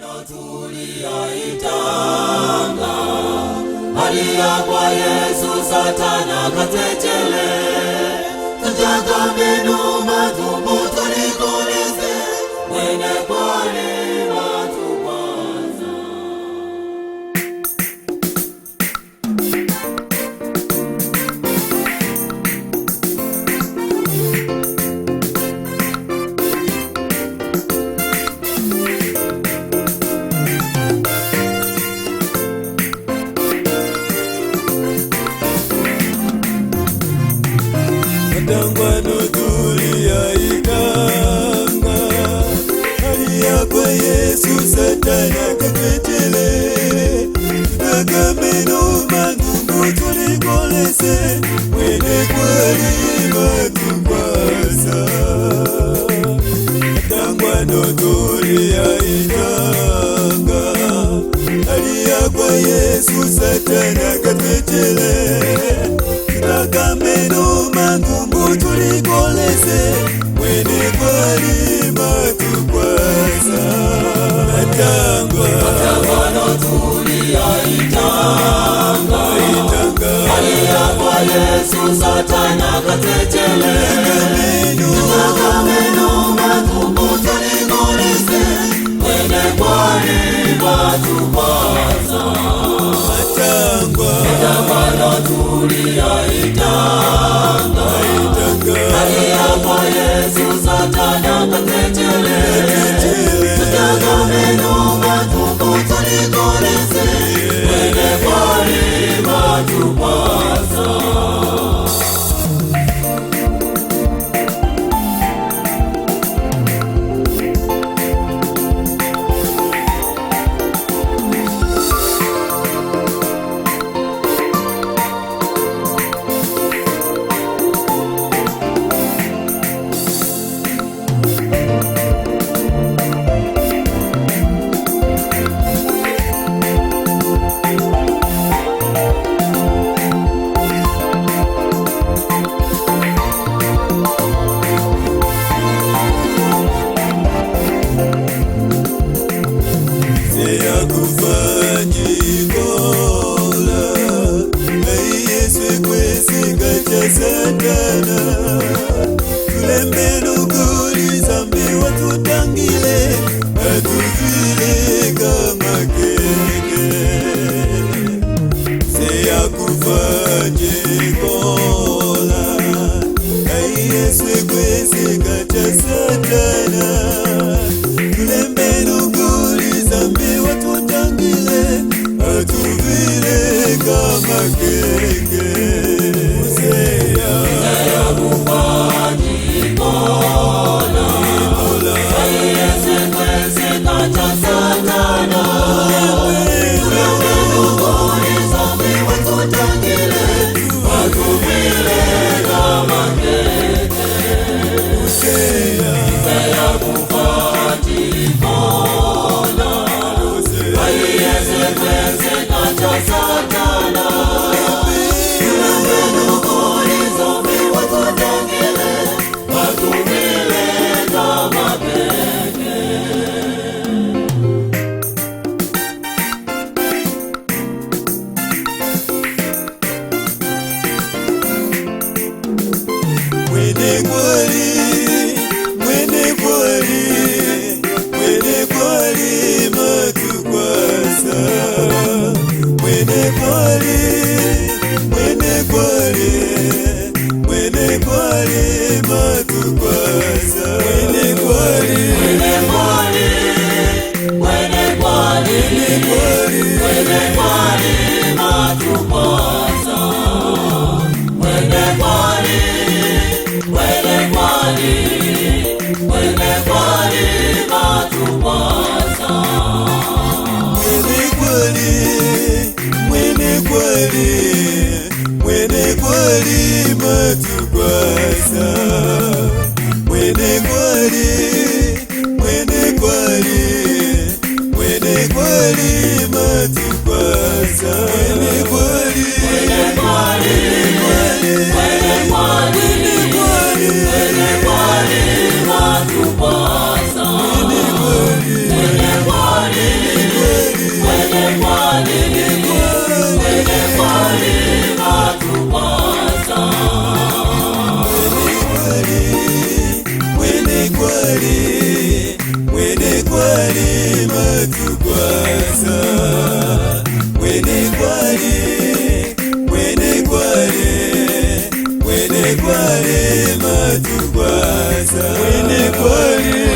Kongamano tuliyaitanga, alia kwa Yesu Satana katechele, tutaka menu matumbu tulikoleze, mwene kwani matubaza. Kongamano tuliyaitanga, alia kwa Yesu Satana katechele, tutaka menu matumbu tulikoleze, mwene kwani matubaza. Kongamano tuliyaitanga, alia kwa Yesu Satana katechele, tutaka menu matumbu tulikoleze, mwene kwani matubaza. Kongamano tuliyaitanga, alia kwa Yesu Satana katechele, tutaka menu matumbu tulikoleze, mwene kwani matubaza. Kongamano tuliyaitanga, alia kwa Yesu Satana katechele, tutaka menu matumbu tulikoleze, mwene kwani matubaza. Satana tulembeno kuri zambi watutangile, atuvile kama keke. Seya kufanye kola, Yesu kwezi kacha Satana tulembeno kuri zambi watutangile, atuvile kama keke. Matubaza, matugwaza wene kwale matugwaza wene kwale